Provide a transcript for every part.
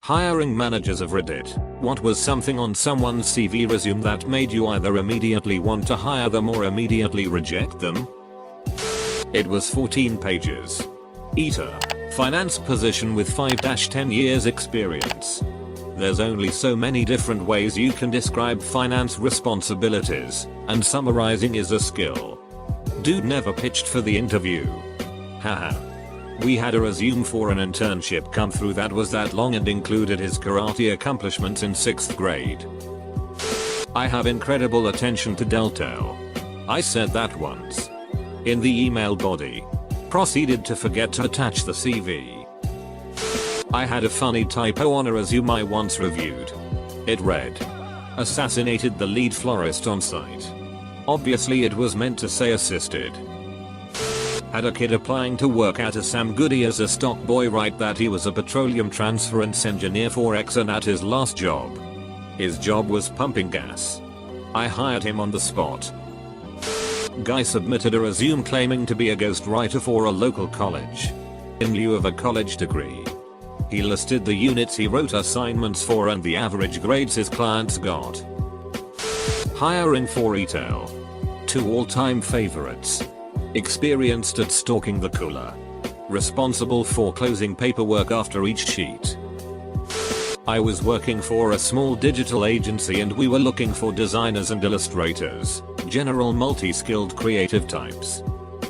Hiring managers of Reddit. What was something on someone's CV resume that made you either immediately want to hire them or immediately reject them? It was 14 pages. Eater. Finance position with 5-10 years experience. There's only so many different ways you can describe finance responsibilities, and summarizing is a skill. Dude never pitched for the interview. Haha. We had a resume for an internship come through that was that long and included his karate accomplishments in 6th grade. I have incredible attention to detail. I said that once. In the email body. Proceeded to forget to attach the CV. I had a funny typo on a resume I once reviewed. It read, assassinated the lead florist on site. Obviously it was meant to say assisted. Had a kid applying to work at a Sam Goody as a stock boy write that he was a petroleum transference engineer for Exxon at his last job. His job was pumping gas. I hired him on the spot. Guy submitted a resume claiming to be a ghostwriter for a local college. In lieu of a college degree. He listed the units he wrote assignments for and the average grades his clients got. Hiring for retail. 2 all-time favorites. Experienced at stalking the cooler. Responsible for closing paperwork after each sheet. I was working for a small digital agency and we were looking for designers and illustrators, general multi-skilled creative types.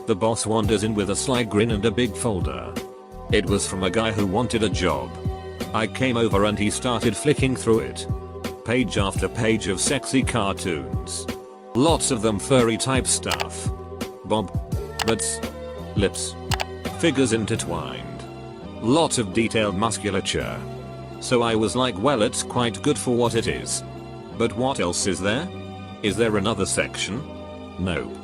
The boss wanders in with a sly grin and a big folder. It was from a guy who wanted a job. I came over and he started flicking through it. Page after page of sexy cartoons. Lots of them furry type stuff. Butts, lips, figures intertwined. Lots of detailed musculature. So I was like, well, it's quite good for what it is. But what else is there? Is there another section? Nope.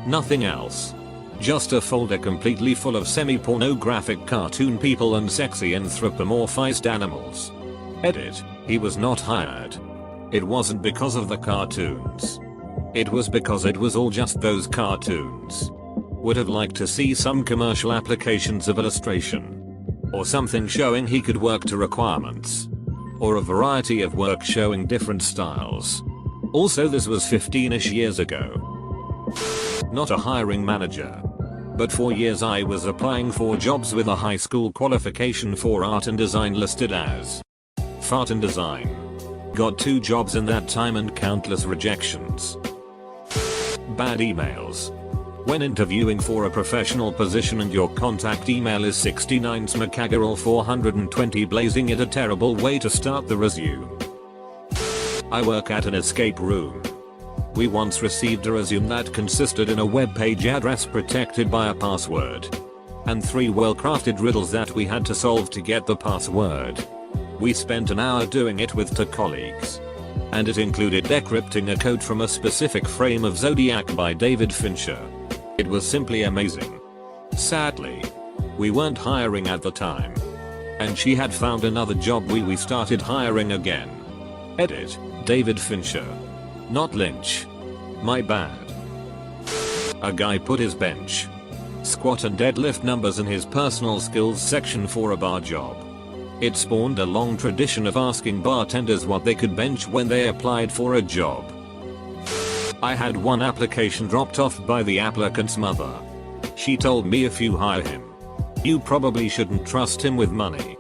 Nothing else. Just a folder completely full of semi-pornographic cartoon people and sexy anthropomorphized animals. Edit. He was not hired. It wasn't because of the cartoons. It was because it was all just those cartoons. Would have liked to see some commercial applications of illustration. Or something showing he could work to requirements. Or a variety of work showing different styles. Also, this was 15ish years ago. Not a hiring manager. But for years I was applying for jobs with a high school qualification for art and design listed as fart and design. Got 2 jobs in that time and countless rejections. Bad emails. When interviewing for a professional position and your contact email is 69's McCaggerall 420 blazing it a terrible way to start the resume. I work at an escape room. We once received a resume that consisted in a web page address protected by a password. And 3 well-crafted riddles that we had to solve to get the password. We spent an hour doing it with 2 colleagues. And it included decrypting a code from a specific frame of Zodiac by David Fincher. It was simply amazing. Sadly, we weren't hiring at the time. And she had found another job we started hiring again. Edit. David Fincher. Not Lynch. My bad. A guy put his bench, squat and deadlift numbers in his personal skills section for a bar job. It spawned a long tradition of asking bartenders what they could bench when they applied for a job. I had one application dropped off by the applicant's mother. She told me if you hire him, you probably shouldn't trust him with money.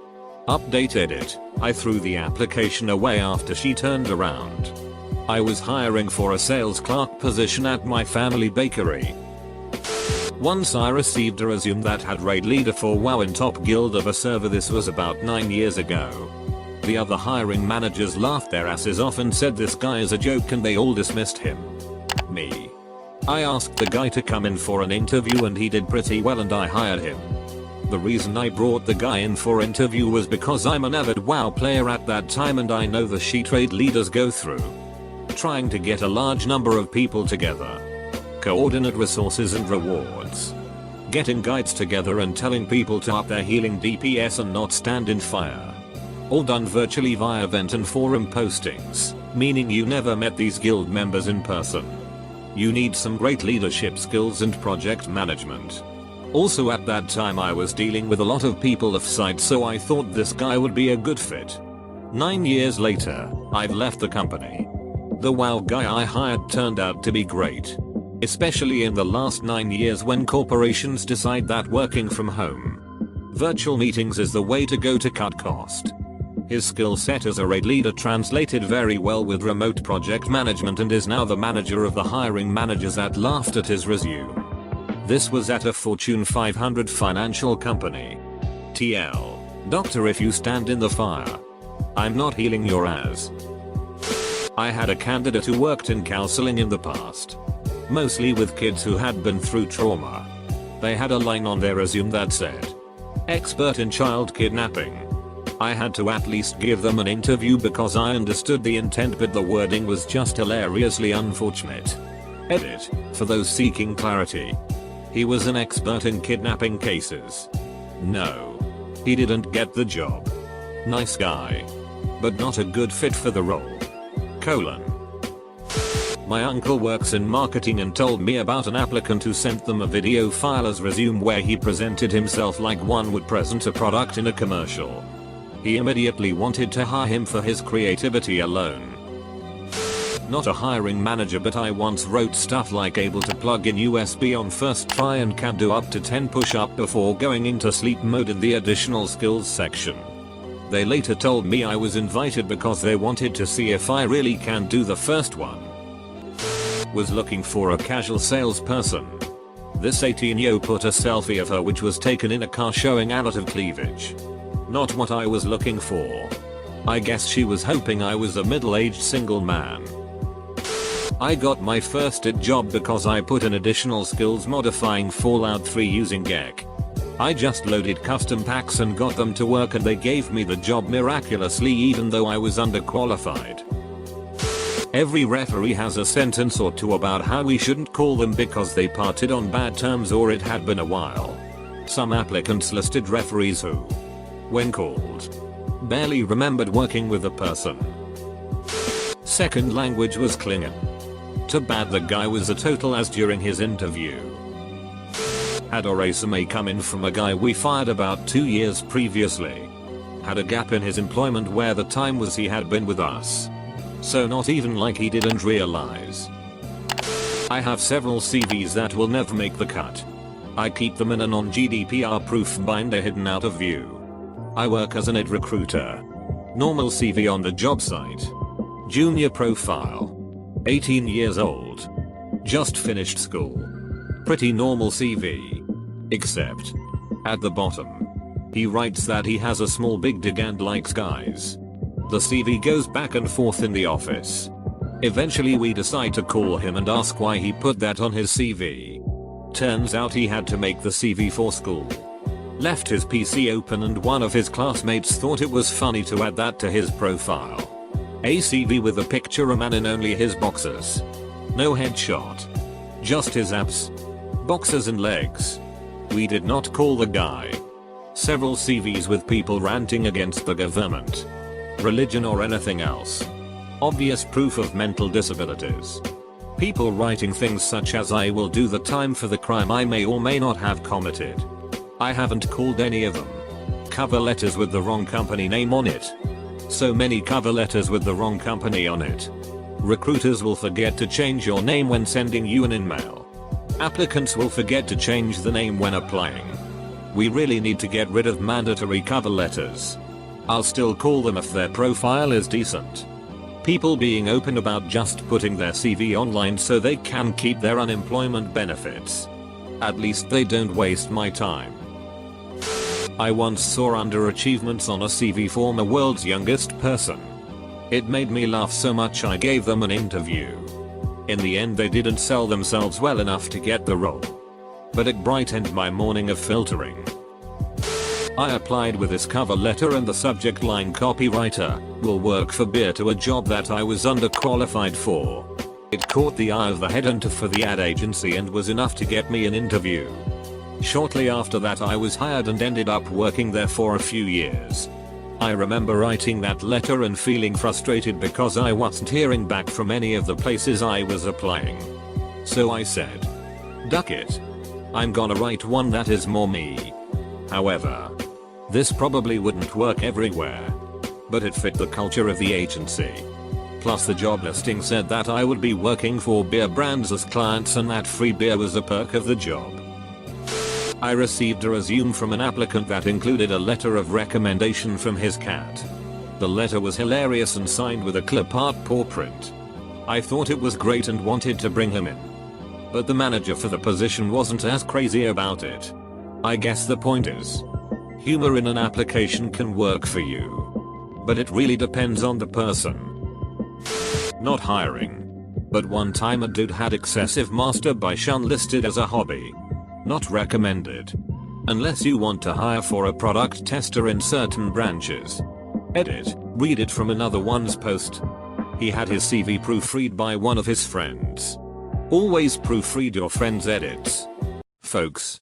Update edit. I threw the application away after she turned around. I was hiring for a sales clerk position at my family bakery. Once I received a resume that had raid leader for WoW in top guild of a server. This was about 9 years ago. The other hiring managers laughed their asses off and said this guy is a joke and they all dismissed him. Me. I asked the guy to come in for an interview and he did pretty well and I hired him. The reason I brought the guy in for interview was because I'm an avid WoW player at that time and I know the shit raid leaders go through. Trying to get a large number of people together. Coordinate resources and rewards. Getting guides together and telling people to up their healing DPS and not stand in fire. All done virtually via event and forum postings, meaning you never met these guild members in person. You need some great leadership skills and project management. Also at that time I was dealing with a lot of people off-site, so I thought this guy would be a good fit. 9 years later, I've left the company. The wow guy I hired turned out to be great. Especially in the last 9 years when corporations decide that working from home, virtual meetings is the way to go to cut cost. His skill set as a raid leader translated very well with remote project management and is now the manager of the hiring managers that laughed at his resume. This was at a Fortune 500 financial company. TL. Doctor, if you stand in the fire, I'm not healing your ass. I had a candidate who worked in counseling in the past. Mostly with kids who had been through trauma. They had a line on their resume that said, expert in child kidnapping. I had to at least give them an interview because I understood the intent, but the wording was just hilariously unfortunate. Edit, for those seeking clarity. He was an expert in kidnapping cases. No. He didn't get the job. Nice guy. But not a good fit for the role. My uncle works in marketing and told me about an applicant who sent them a video file as resume where he presented himself like one would present a product in a commercial. He immediately wanted to hire him for his creativity alone. Not a hiring manager, but I once wrote stuff like able to plug in USB on first try and can do up to 10 push-up before going into sleep mode in the additional skills section. They later told me I was invited because they wanted to see if I really can do the first one. Was looking for a casual salesperson. This 18-year-old put a selfie of her which was taken in a car showing a lot of cleavage. Not what I was looking for. I guess she was hoping I was a middle-aged single man. I got my first job because I put in additional skills modifying Fallout 3 using Gek. I just loaded custom packs and got them to work and they gave me the job miraculously even though I was underqualified. Every referee has a sentence or two about how we shouldn't call them because they parted on bad terms or it had been a while. Some applicants listed referees who, when called, barely remembered working with the person. Second language was Klingon. Too bad the guy was a total ass during his interview. Had a resume come in from a guy we fired about 2 years previously. Had a gap in his employment where the time was he had been with us. So not even like he didn't realize. I have several CVs that will never make the cut. I keep them in a non-GDPR proof binder hidden out of view. I work as an recruiter. Normal CV on the job site. Junior profile. 18 years old. Just finished school. Pretty normal CV. Except, at the bottom, he writes that he has a small big dig and likes guys. The CV goes back and forth in the office. Eventually we decide to call him and ask why he put that on his CV. Turns out he had to make the CV for school. Left his PC open and one of his classmates thought it was funny to add that to his profile. A CV with a picture of a man in only his boxers. No headshot. Just his abs, boxers and legs. We did not call the guy. Several CVs with people ranting against the government, religion or anything else. Obvious proof of mental disabilities. People writing things such as I will do the time for the crime I may or may not have committed. I haven't called any of them. Cover letters with the wrong company name on it. So many cover letters with the wrong company on it. Recruiters will forget to change your name when sending you an email. Applicants will forget to change the name when applying. We really need to get rid of mandatory cover letters. I'll still call them if their profile is decent. People being open about just putting their CV online so they can keep their unemployment benefits. At least they don't waste my time. I once saw underachievements on a CV for a world's youngest person. It made me laugh so much I gave them an interview. In the end they didn't sell themselves well enough to get the role. But it brightened my morning of filtering. I applied with this cover letter and the subject line copywriter will work for beer to a job that I was underqualified for. It caught the eye of the headhunter for the ad agency and was enough to get me an interview. Shortly after that I was hired and ended up working there for a few years. I remember writing that letter and feeling frustrated because I wasn't hearing back from any of the places I was applying. So I said, "Duck it. I'm gonna write one that is more me." However, this probably wouldn't work everywhere. but it fit the culture of the agency. Plus the job listing said that I would be working for beer brands as clients and that free beer was a perk of the job. I received a resume from an applicant that included a letter of recommendation from his cat. The letter was hilarious and signed with a clip art paw print. I thought it was great and wanted to bring him in. But the manager for the position wasn't as crazy about it. I guess the point is, humor in an application can work for you. But it really depends on the person. Not hiring. But one time a dude had excessive masturbation listed as a hobby. Not recommended. Unless you want to hire for a product tester in certain branches. Edit, read it from another one's post. He had his CV proofread by one of his friends. Always proofread your friends' edits. Folks,